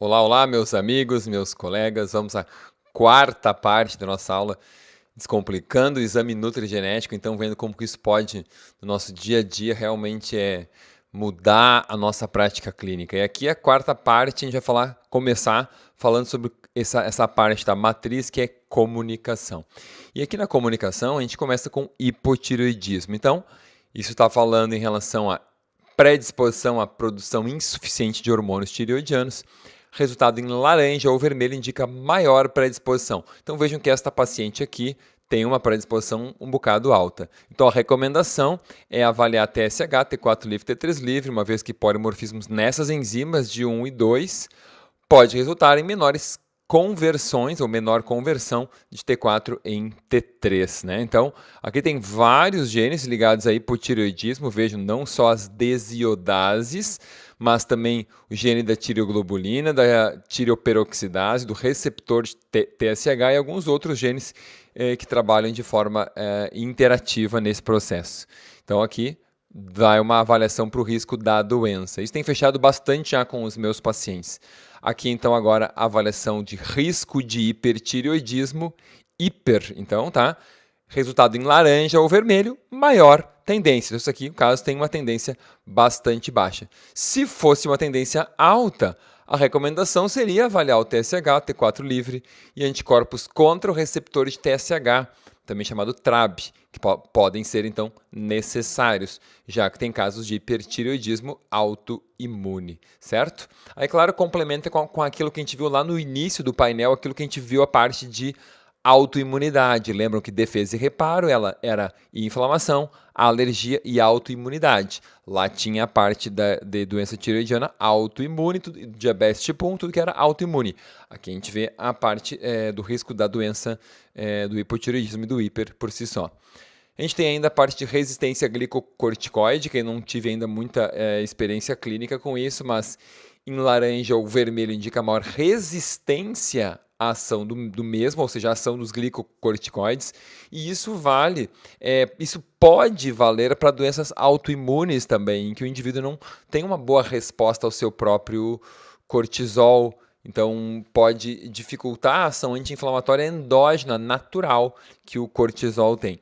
Olá, olá, meus amigos, meus colegas. Vamos à quarta parte da nossa aula, descomplicando o exame nutrigenético, então vendo como que isso pode, no nosso dia a dia, realmente mudar a nossa prática clínica. E aqui a quarta parte, a gente vai começar falando sobre essa parte da matriz, que é comunicação. E aqui na comunicação, a gente começa com hipotireoidismo. Então, isso está falando em relação à predisposição à produção insuficiente de hormônios tireoidianos. Resultado em laranja ou vermelho indica maior predisposição. Então vejam que esta paciente aqui tem uma predisposição um bocado alta. Então a recomendação é avaliar TSH, T4 livre, T3 livre, uma vez que polimorfismos nessas enzimas de 1 e 2 pode resultar em menores conversões ou menor conversão de T4 em T3, né? Então, aqui tem vários genes ligados a hipotireoidismo, vejam, não só as desiodases, mas também o gene da tireoglobulina, da tireoperoxidase, do receptor de TSH e alguns outros genes que trabalham de forma interativa nesse processo. Então, aqui vai uma avaliação para o risco da doença. Isso tem fechado bastante já com os meus pacientes. Aqui, então, agora a avaliação de risco de hipertireoidismo, então, tá? Resultado em laranja ou vermelho, maior tendência. Isso aqui, no caso, tem uma tendência bastante baixa. Se fosse uma tendência alta, a recomendação seria avaliar o TSH, T4 livre, e anticorpos contra o receptor de TSH, também chamado TRAB, que podem ser, então, necessários, já que tem casos de hipertireoidismo autoimune, certo? Aí, claro, complementa com aquilo que a gente viu lá no início do painel, aquilo que a gente viu a parte de autoimunidade. Lembram que defesa e reparo ela era inflamação, alergia e autoimunidade. Lá tinha a parte de doença tireoidiana autoimune, diabetes tipo 1, tudo que era autoimune. Aqui a gente vê a parte do risco da doença do hipotireoidismo e do hiper por si só. A gente tem ainda a parte de resistência glicocorticoide, que eu não tive ainda muita experiência clínica com isso, mas em laranja ou vermelho indica maior resistência à ação do mesmo, ou seja, a ação dos glicocorticoides, e isso isso pode valer para doenças autoimunes também, em que o indivíduo não tem uma boa resposta ao seu próprio cortisol. Então, pode dificultar a ação anti-inflamatória endógena natural que o cortisol tem.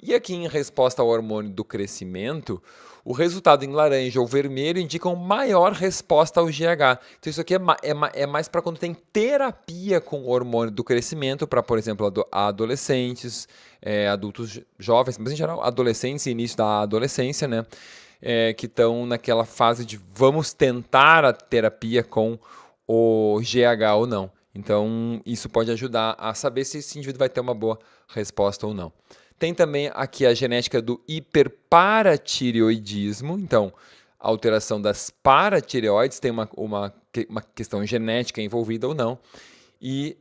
E aqui, em resposta ao hormônio do crescimento, o resultado em laranja ou vermelho indicam maior resposta ao GH. Então, isso aqui é mais para quando tem terapia com o hormônio do crescimento, para, por exemplo, adolescentes, adultos jovens, mas em geral, adolescentes e início da adolescência, né? Que estão naquela fase de vamos tentar a terapia com o GH ou não. Então, isso pode ajudar a saber se esse indivíduo vai ter uma boa resposta ou não. Tem também aqui a genética do hiperparatireoidismo. Então, a alteração das paratireoides tem uma questão genética envolvida ou não. E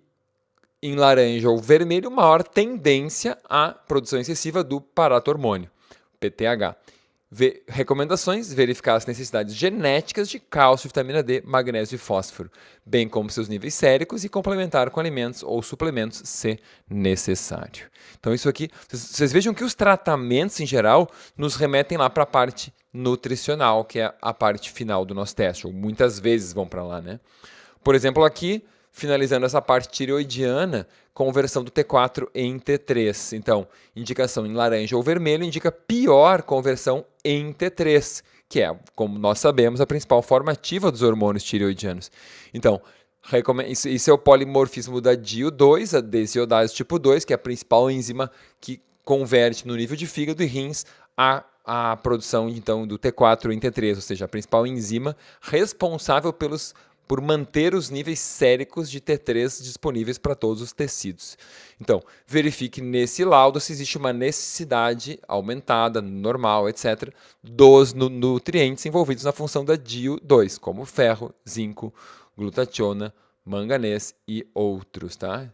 em laranja ou vermelho, maior tendência à produção excessiva do paratormônio, PTH. Recomendações: verificar as necessidades genéticas de cálcio, vitamina D, magnésio e fósforo, bem como seus níveis séricos, e complementar com alimentos ou suplementos se necessário. Então isso aqui, vocês vejam que os tratamentos em geral nos remetem lá para a parte nutricional, que é a parte final do nosso teste, ou muitas vezes vão para lá, né? Por exemplo, aqui, finalizando essa parte tireoidiana, conversão do T4 em T3. Então, indicação em laranja ou vermelho indica pior conversão em T3, que é, como nós sabemos, a principal forma ativa dos hormônios tireoidianos. Então, isso é o polimorfismo da DIO2, a desiodase tipo 2, que é a principal enzima que converte no nível de fígado e rins a produção, então, do T4 em T3, ou seja, a principal enzima responsável por manter os níveis séricos de T3 disponíveis para todos os tecidos. Então, verifique nesse laudo se existe uma necessidade aumentada, normal, etc., dos nutrientes envolvidos na função da DIO2, como ferro, zinco, glutationa, manganês e outros, tá?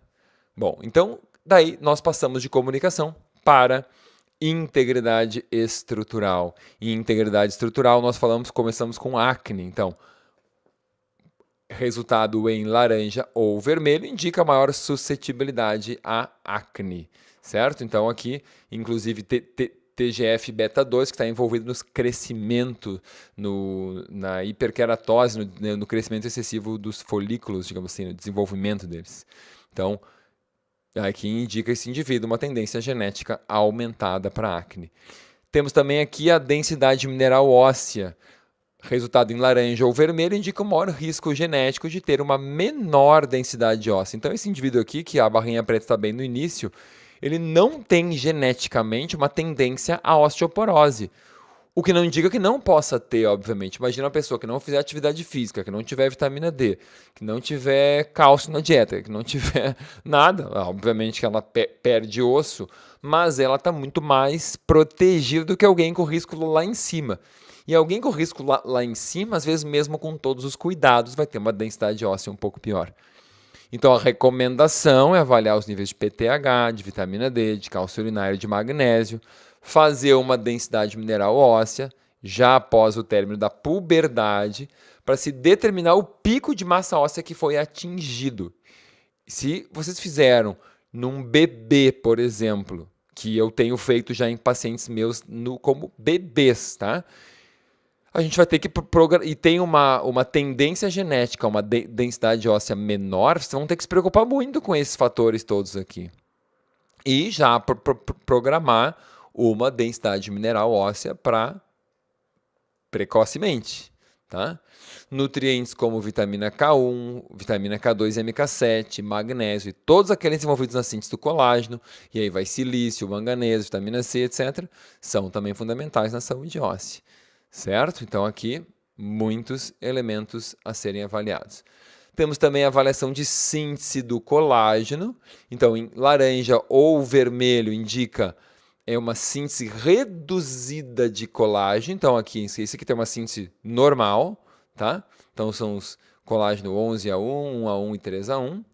Bom, então, daí nós passamos de comunicação para integridade estrutural. Em integridade estrutural, começamos com acne. Então, resultado em laranja ou vermelho indica maior suscetibilidade a acne, certo? Então aqui, inclusive, TGF beta 2, que está envolvido no crescimento, na hiperkeratose, no crescimento excessivo dos folículos, digamos assim, no desenvolvimento deles. Então, aqui indica esse indivíduo uma tendência genética aumentada para acne. Temos também aqui a densidade mineral óssea. Resultado em laranja ou vermelho indica um maior risco genético de ter uma menor densidade óssea. Então, esse indivíduo aqui, que a barrinha preta está bem no início, ele não tem geneticamente uma tendência à osteoporose. O que não indica que não possa ter, obviamente. Imagina uma pessoa que não fizer atividade física, que não tiver vitamina D, que não tiver cálcio na dieta, que não tiver nada. Obviamente que ela perde osso, mas ela está muito mais protegida do que alguém com risco lá em cima. E alguém com risco lá em cima, às vezes mesmo com todos os cuidados, vai ter uma densidade óssea um pouco pior. Então a recomendação é avaliar os níveis de PTH, de vitamina D, de cálcio urinário, de magnésio, fazer uma densidade mineral óssea já após o término da puberdade, para se determinar o pico de massa óssea que foi atingido. Se vocês fizeram num bebê, por exemplo, que eu tenho feito já em pacientes meus como bebês, tá? A gente vai ter que e tem uma tendência genética, uma densidade óssea menor, vocês vão ter que se preocupar muito com esses fatores todos aqui. E já programar uma densidade mineral óssea para precocemente, tá? Nutrientes como vitamina K1, vitamina K2 e MK7, magnésio e todos aqueles envolvidos na síntese do colágeno, e aí vai silício, manganês, vitamina C, etc., são também fundamentais na saúde óssea. Certo? Então, aqui, muitos elementos a serem avaliados. Temos também a avaliação de síntese do colágeno. Então, em laranja ou vermelho indica uma síntese reduzida de colágeno. Então, aqui, esse aqui tem uma síntese normal, tá? Então, são os colágeno 11A1, 1A1 e 3A1.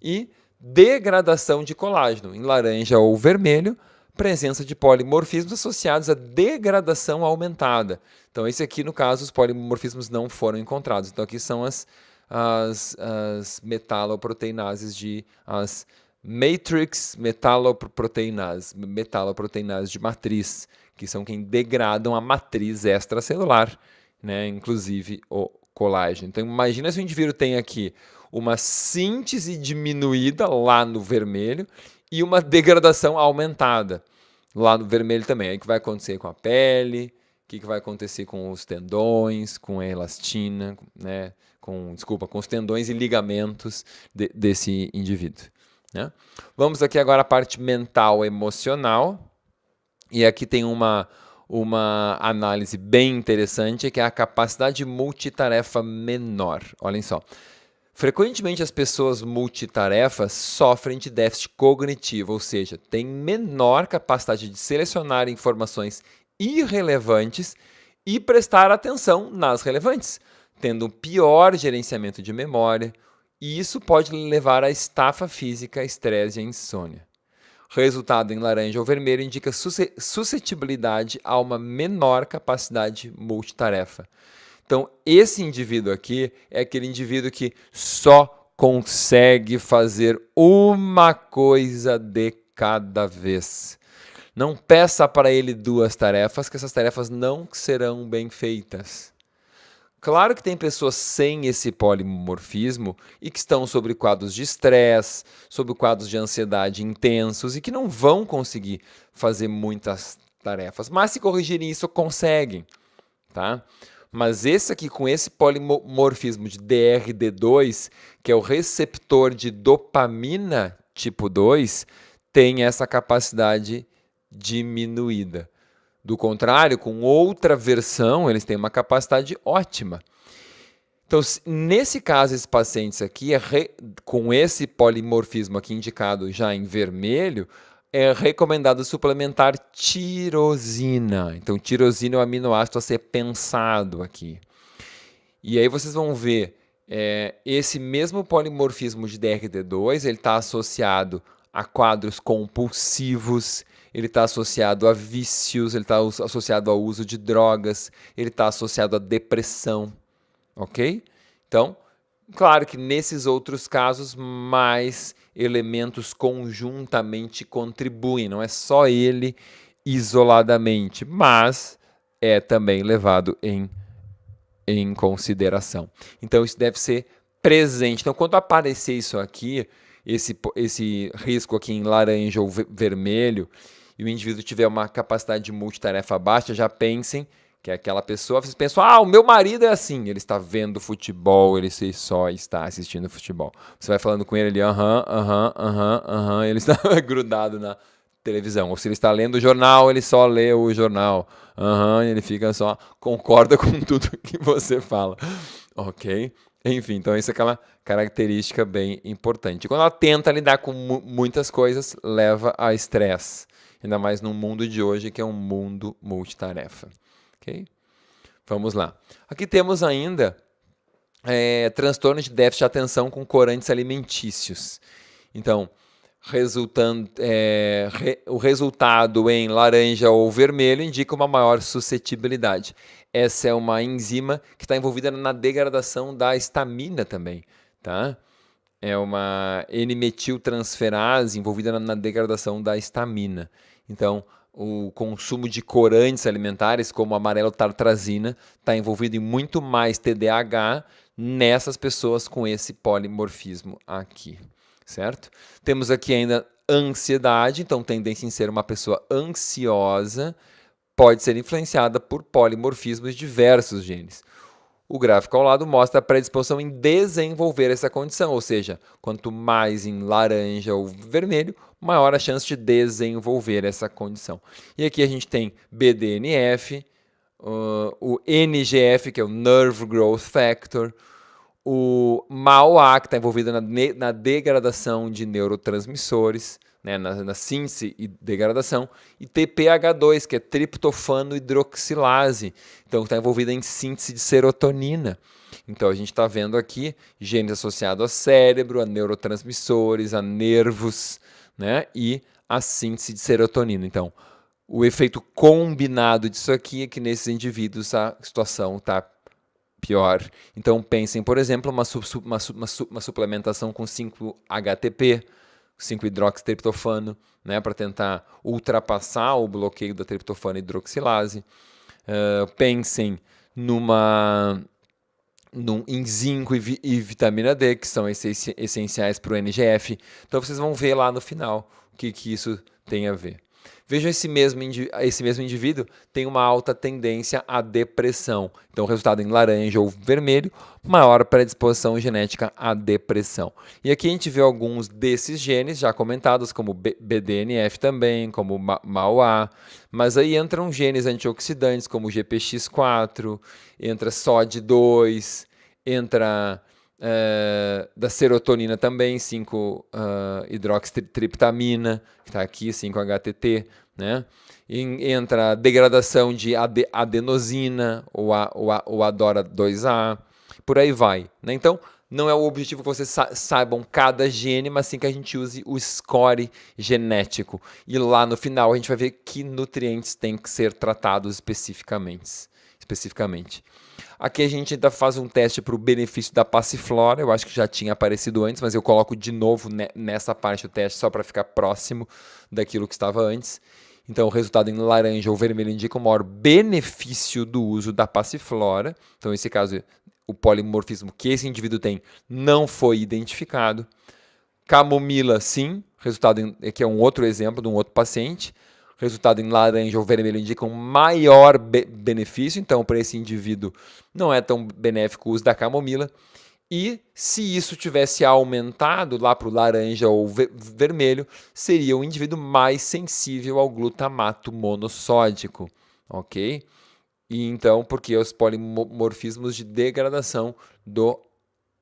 E degradação de colágeno. Em laranja ou vermelho, presença de polimorfismos associados à degradação aumentada. Então, esse aqui, no caso, os polimorfismos não foram encontrados. Então, aqui são as metaloproteinases as matrix metaloproteinases de matriz, que são quem degradam a matriz extracelular, né? Inclusive o colágeno. Então, imagina se o indivíduo tem aqui uma síntese diminuída lá no vermelho e uma degradação aumentada lá no vermelho também. Aí o que vai acontecer com a pele, o que vai acontecer com os tendões, com a elastina, né? com os tendões e ligamentos desse indivíduo. Né? Vamos aqui agora à parte mental emocional. E aqui tem uma análise bem interessante, que é a capacidade multitarefa menor. Olhem só. Frequentemente as pessoas multitarefas sofrem de déficit cognitivo, ou seja, têm menor capacidade de selecionar informações irrelevantes e prestar atenção nas relevantes, tendo um pior gerenciamento de memória, e isso pode levar a estafa física, estresse e insônia. Resultado em laranja ou vermelho indica suscetibilidade a uma menor capacidade multitarefa. Então, esse indivíduo aqui é aquele indivíduo que só consegue fazer uma coisa de cada vez. Não peça para ele 2 tarefas, que essas tarefas não serão bem feitas. Claro que tem pessoas sem esse polimorfismo e que estão sobre quadros de estresse, sobre quadros de ansiedade intensos e que não vão conseguir fazer muitas tarefas, mas se corrigirem isso, conseguem, tá? Mas esse aqui, com esse polimorfismo de DRD2, que é o receptor de dopamina tipo 2, tem essa capacidade diminuída. Do contrário, com outra versão, eles têm uma capacidade ótima. Então, nesse caso, esses pacientes aqui, com esse polimorfismo aqui indicado já em vermelho, é recomendado suplementar tirosina. Então, tirosina é o aminoácido a ser pensado aqui. E aí vocês vão ver, esse mesmo polimorfismo de DRD2, ele está associado a quadros compulsivos, ele está associado a vícios, ele está associado ao uso de drogas, ele está associado à depressão, ok? Então, claro que nesses outros casos, mais elementos conjuntamente contribuem, não é só ele isoladamente, mas é também levado em consideração. Então, isso deve ser presente. Então, quando aparecer isso aqui, esse risco aqui em laranja ou vermelho, e o indivíduo tiver uma capacidade de multitarefa baixa, já pensem que aquela pessoa, vocês pensam, o meu marido é assim, ele está vendo futebol, ele só está assistindo futebol. Você vai falando com ele, ele ele está grudado na televisão. Ou se ele está lendo o jornal, ele só lê o jornal. Ele fica só, concorda com tudo que você fala. Ok? Enfim, então isso é aquela característica bem importante. Quando ela tenta lidar com muitas coisas, leva a estresse. Ainda mais no mundo de hoje, que é um mundo multitarefa. Ok? Vamos lá. Aqui temos ainda transtorno de déficit de atenção com corantes alimentícios. Então, o resultado em laranja ou vermelho indica uma maior suscetibilidade. Essa é uma enzima que está envolvida na degradação da histamina também, tá? É uma N-metiltransferase envolvida na degradação da histamina. Então, o consumo de corantes alimentares, como a amarelo-tartrazina, está envolvido em muito mais TDAH nessas pessoas com esse polimorfismo aqui, certo? Temos aqui ainda ansiedade, então tendência em ser uma pessoa ansiosa pode ser influenciada por polimorfismos de diversos genes. O gráfico ao lado mostra a predisposição em desenvolver essa condição, ou seja, quanto mais em laranja ou vermelho, maior a chance de desenvolver essa condição. E aqui a gente tem BDNF, o NGF, que é o Nerve Growth Factor, o MAO-A, que está envolvido na degradação de neurotransmissores, né, na síntese e degradação, e TPH2, que é triptofano hidroxilase, então está envolvida em síntese de serotonina. Então a gente está vendo aqui genes associados ao cérebro, a neurotransmissores, a nervos, né, e a síntese de serotonina. Então, o efeito combinado disso aqui é que nesses indivíduos a situação está pior. Então pensem, por exemplo, uma suplementação com 5-HTP, 5-hidroxitriptofano, né, para tentar ultrapassar o bloqueio da triptofano hidroxilase. Pensem em zinco e vitamina D, que são essenciais para o NGF. Então vocês vão ver lá no final o que isso tem a ver. Vejam, esse mesmo indivíduo tem uma alta tendência à depressão. Então, resultado em laranja ou vermelho, maior predisposição genética à depressão. E aqui a gente vê alguns desses genes já comentados, como BDNF também, como MAO-A. Mas aí entram genes antioxidantes, como o GPX4, entra SOD2, entra da serotonina também, 5-hidroxitriptamina, que está aqui, 5-HTT, né? Entra a degradação de adenosina, ou ADORA2A, por aí vai, né? Então, não é o objetivo que vocês saibam cada gene, mas sim que a gente use o score genético. E lá no final a gente vai ver que nutrientes têm que ser tratados especificamente. Aqui a gente ainda faz um teste para o benefício da passiflora. Eu acho que já tinha aparecido antes, mas eu coloco de novo nessa parte do teste só para ficar próximo daquilo que estava antes. Então, o resultado em laranja ou vermelho indica o maior benefício do uso da passiflora. Então, nesse caso, o polimorfismo que esse indivíduo tem não foi identificado. Camomila, sim. Resultado aqui é um outro exemplo de um outro paciente. Resultado em laranja ou vermelho indica um maior benefício. Então, para esse indivíduo, não é tão benéfico o uso da camomila. E se isso tivesse aumentado lá para o laranja ou vermelho, seria um indivíduo mais sensível ao glutamato monossódico, ok? E então, porque os polimorfismos de degradação do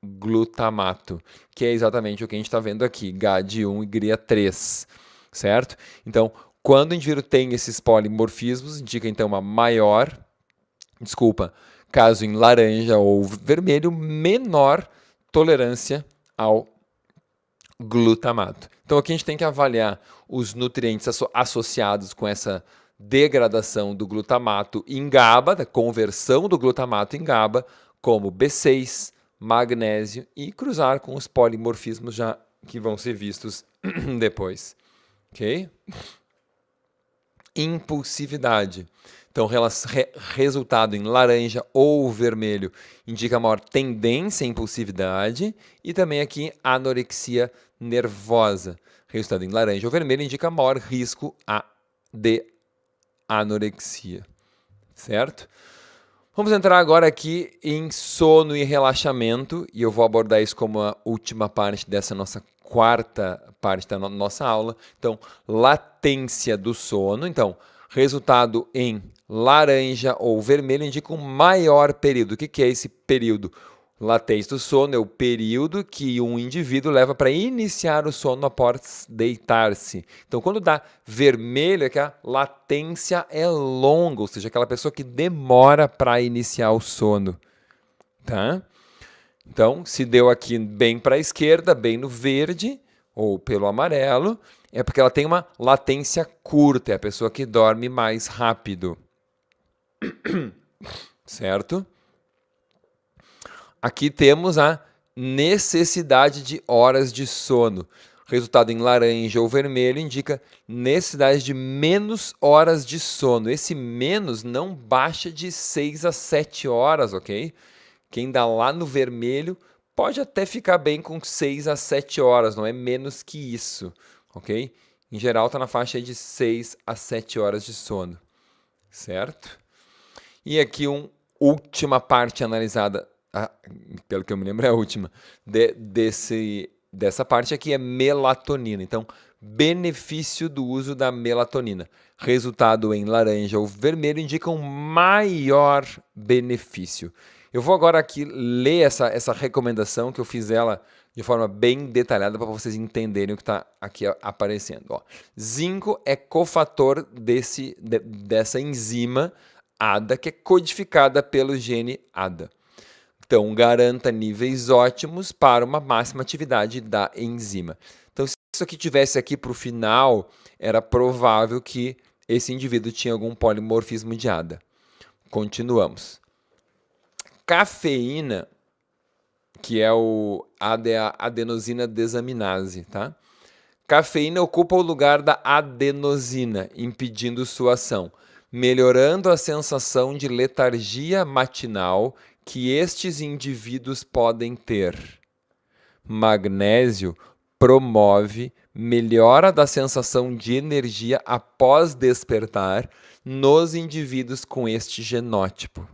glutamato, que é exatamente o que a gente está vendo aqui, GAD1 e GRIA3, certo? Então, quando o indivíduo tem esses polimorfismos, indica então uma caso em laranja ou vermelho, menor tolerância ao glutamato. Então aqui a gente tem que avaliar os nutrientes associados com essa degradação do glutamato em GABA, da conversão do glutamato em GABA, como B6, magnésio, e cruzar com os polimorfismos já que vão ser vistos depois. Ok? impulsividade. Então, resultado em laranja ou vermelho indica maior tendência à impulsividade e também aqui anorexia nervosa. Resultado em laranja ou vermelho indica maior risco de anorexia, certo? Vamos entrar agora aqui em sono e relaxamento e eu vou abordar isso como a última parte dessa nossa quarta parte da nossa aula. Então, latência do sono. Então, resultado em laranja ou vermelho indica um maior período. O que é esse período? Latência do sono é o período que um indivíduo leva para iniciar o sono após deitar-se. Então, quando dá vermelho, é que a latência é longa, ou seja, aquela pessoa que demora para iniciar o sono. Tá? Então, se deu aqui bem para a esquerda, bem no verde, ou pelo amarelo, é porque ela tem uma latência curta, é a pessoa que dorme mais rápido. Certo? Aqui temos a necessidade de horas de sono. Resultado em laranja ou vermelho indica necessidade de menos horas de sono. Esse menos não baixa de 6 a 7 horas, ok? Quem dá lá no vermelho pode até ficar bem com 6 a 7 horas, não é menos que isso, ok? Em geral está na faixa de 6 a 7 horas de sono, certo? E aqui uma última parte analisada, pelo que eu me lembro é a última, dessa parte aqui é melatonina. Então, benefício do uso da melatonina. Resultado em laranja ou vermelho indica um maior benefício. Eu vou agora aqui ler essa recomendação, que eu fiz ela de forma bem detalhada para vocês entenderem o que está aqui aparecendo. Ó, zinco é cofator dessa enzima ADA, que é codificada pelo gene ADA. Então, garanta níveis ótimos para uma máxima atividade da enzima. Então, se isso aqui tivesse aqui para o final, era provável que esse indivíduo tinha algum polimorfismo de ADA. Continuamos. Cafeína, que é a adenosina desaminase, tá? Cafeína ocupa o lugar da adenosina, impedindo sua ação, melhorando a sensação de letargia matinal que estes indivíduos podem ter. Magnésio promove melhora da sensação de energia após despertar nos indivíduos com este genótipo.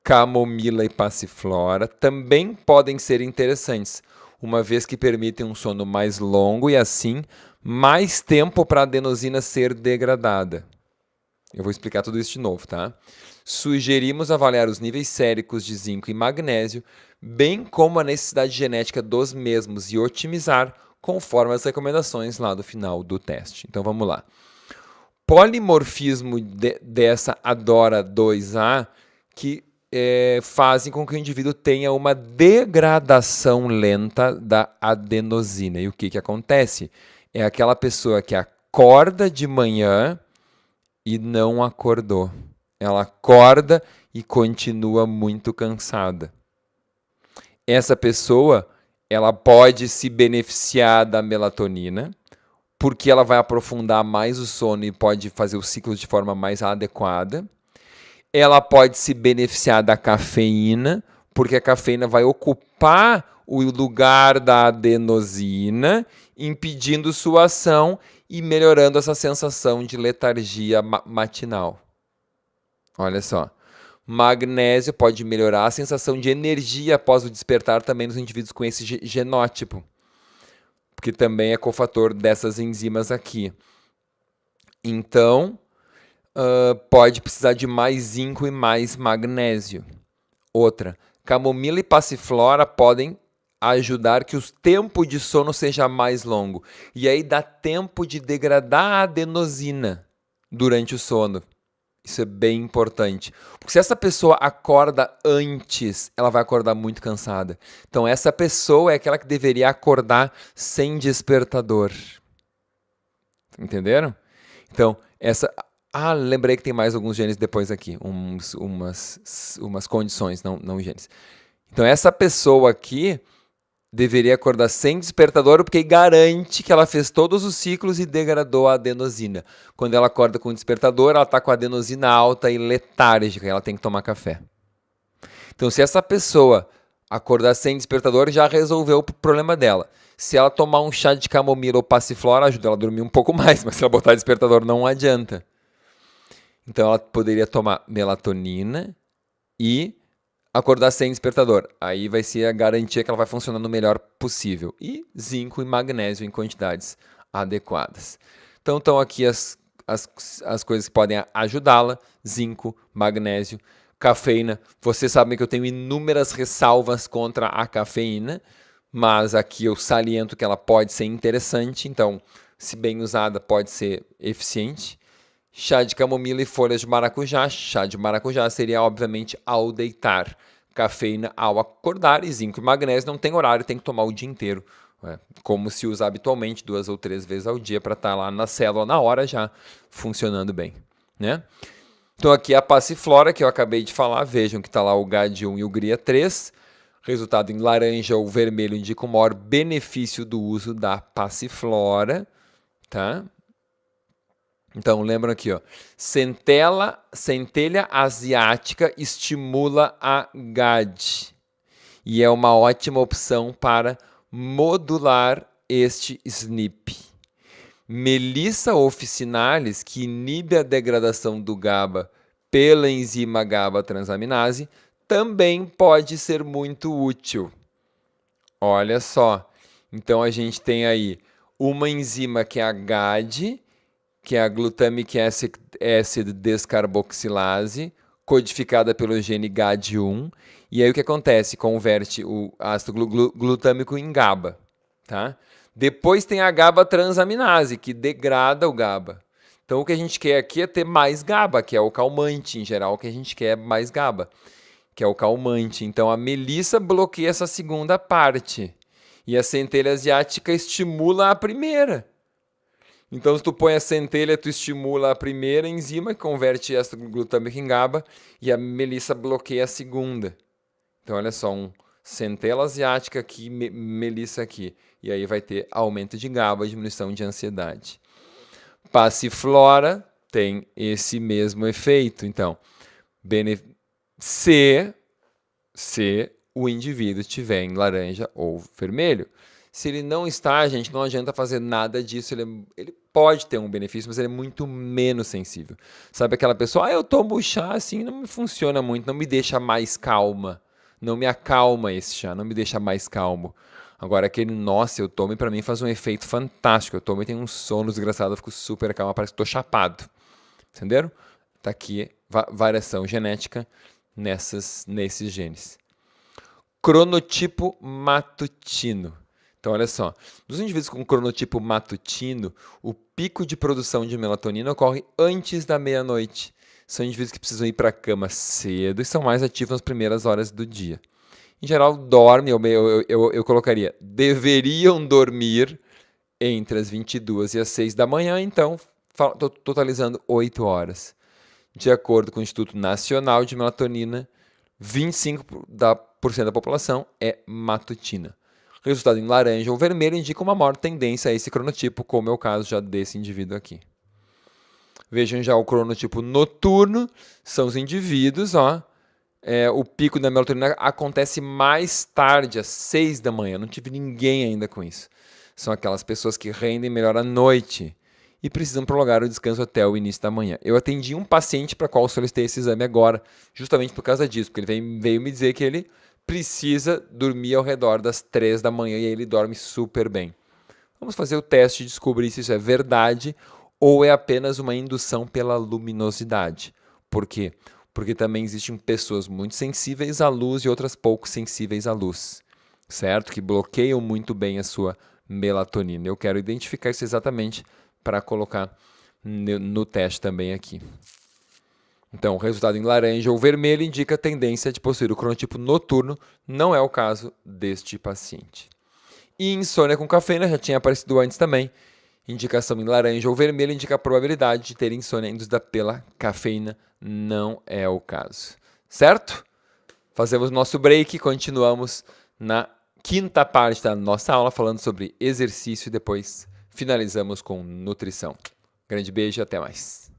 Camomila e passiflora também podem ser interessantes, uma vez que permitem um sono mais longo e, assim, mais tempo para a adenosina ser degradada. Eu vou explicar tudo isso de novo, tá? Sugerimos avaliar os níveis séricos de zinco e magnésio, bem como a necessidade genética dos mesmos e otimizar conforme as recomendações lá do final do teste. Então, vamos lá. Polimorfismo dessa ADORA2A que fazem com que o indivíduo tenha uma degradação lenta da adenosina. E o que acontece? É aquela pessoa que acorda de manhã e não acordou. Ela acorda e continua muito cansada. Essa pessoa, ela pode se beneficiar da melatonina, porque ela vai aprofundar mais o sono e pode fazer o ciclo de forma mais adequada. Ela pode se beneficiar da cafeína, porque a cafeína vai ocupar o lugar da adenosina, impedindo sua ação e melhorando essa sensação de letargia matinal. Olha só. Magnésio pode melhorar a sensação de energia após o despertar também nos indivíduos com esse genótipo, porque também é cofator dessas enzimas aqui. Então, pode precisar de mais zinco e mais magnésio. Outra, camomila e passiflora podem ajudar que o tempo de sono seja mais longo. E aí dá tempo de degradar a adenosina durante o sono. Isso é bem importante. Porque se essa pessoa acorda antes, ela vai acordar muito cansada. Então, essa pessoa é aquela que deveria acordar sem despertador. Entenderam? Então, lembrei que tem mais alguns genes depois aqui. Umas condições, não genes. Então, essa pessoa aqui, deveria acordar sem despertador, porque garante que ela fez todos os ciclos e degradou a adenosina. Quando ela acorda com o despertador, ela está com a adenosina alta e letárgica, ela tem que tomar café. Então, se essa pessoa acordar sem despertador, já resolveu o problema dela. Se ela tomar um chá de camomila ou passiflora, ajuda ela a dormir um pouco mais, mas se ela botar despertador, não adianta. Então, ela poderia tomar melatonina e acordar sem despertador. Aí vai ser a garantia que ela vai funcionar no melhor possível. E zinco e magnésio em quantidades adequadas. Então, estão aqui as coisas que podem ajudá-la. Zinco, magnésio, cafeína. Vocês sabem que eu tenho inúmeras ressalvas contra a cafeína, mas aqui eu saliento que ela pode ser interessante. Então, se bem usada, pode ser eficiente. Chá de camomila e folhas de maracujá. Chá de maracujá seria, obviamente, ao deitar. Cafeína ao acordar. E zinco e magnésio não tem horário, tem que tomar o dia inteiro. Como se usa habitualmente, 2 ou 3 vezes ao dia, para estar lá na célula na hora já funcionando bem, né? Então aqui a passiflora que eu acabei de falar. Vejam que está lá o GAD1 e o GRIA3. Resultado em laranja ou vermelho indica o maior benefício do uso da passiflora, tá? Então, lembra aqui, ó. Centelha asiática estimula a GAD e é uma ótima opção para modular este SNP. Melissa officinalis, que inibe a degradação do GABA pela enzima GABA transaminase, também pode ser muito útil. Olha só. Então, a gente tem aí uma enzima que é a GAD, que é a glutamic acid descarboxilase, codificada pelo gene GAD1. E aí o que acontece? Converte o ácido glutâmico em GABA. Tá? Depois tem a GABA transaminase, que degrada o GABA. Então o que a gente quer aqui é ter mais GABA, que é o calmante. Em geral, o que a gente quer é mais GABA, que é o calmante. Então a melissa bloqueia essa segunda parte. E a centelha asiática estimula a primeira. Então, se tu põe a centelha, tu estimula a primeira enzima, que converte ácido glutâmico em GABA, e a melissa bloqueia a segunda. Então, olha só, centela asiática aqui, melissa aqui. E aí vai ter aumento de GABA, diminuição de ansiedade. Passiflora tem esse mesmo efeito. Então, se o indivíduo estiver em laranja ou vermelho. Se ele não está, gente, não adianta fazer nada disso. Ele pode ter um benefício, mas ele é muito menos sensível. Sabe aquela pessoa, eu tomo chá assim, não me funciona muito, não me deixa mais calma. Não me acalma esse chá, não me deixa mais calmo. Agora aquele, nossa, eu tomo e para mim faz um efeito fantástico. Eu tomo e tenho um sono desgraçado, eu fico super calmo, parece que estou chapado. Entenderam? Tá aqui, variação genética nesses genes. Cronotipo matutino. Então, olha só, nos indivíduos com cronotipo matutino, o pico de produção de melatonina ocorre antes da meia-noite. São indivíduos que precisam ir para a cama cedo e são mais ativos nas primeiras horas do dia. Em geral, dormem, eu colocaria, deveriam dormir entre as 22 e as 6 da manhã, então, totalizando 8 horas. De acordo com o Instituto Nacional de Melatonina, 25% da população é matutina. Resultado em laranja ou vermelho indica uma maior tendência a esse cronotipo, como é o caso já desse indivíduo aqui. Vejam já o cronotipo noturno, são os indivíduos, ó. O pico da melatonina acontece mais tarde, às 6 da manhã. Não tive ninguém ainda com isso. São aquelas pessoas que rendem melhor à noite e precisam prolongar o descanso até o início da manhã. Eu atendi um paciente para qual solicitei esse exame agora, justamente por causa disso, porque ele veio me dizer que ele precisa dormir ao redor das 3 da manhã e ele dorme super bem. Vamos fazer o teste e descobrir se isso é verdade ou é apenas uma indução pela luminosidade. Por quê? Porque também existem pessoas muito sensíveis à luz e outras pouco sensíveis à luz, certo? Que bloqueiam muito bem a sua melatonina. Eu quero identificar isso exatamente para colocar no teste também aqui. Então, o resultado em laranja ou vermelho indica a tendência de possuir o cronotipo noturno, não é o caso deste paciente. E insônia com cafeína, já tinha aparecido antes também, indicação em laranja ou vermelho indica a probabilidade de ter insônia induzida pela cafeína, não é o caso. Certo? Fazemos nosso break e continuamos na quinta parte da nossa aula falando sobre exercício e depois finalizamos com nutrição. Grande beijo e até mais.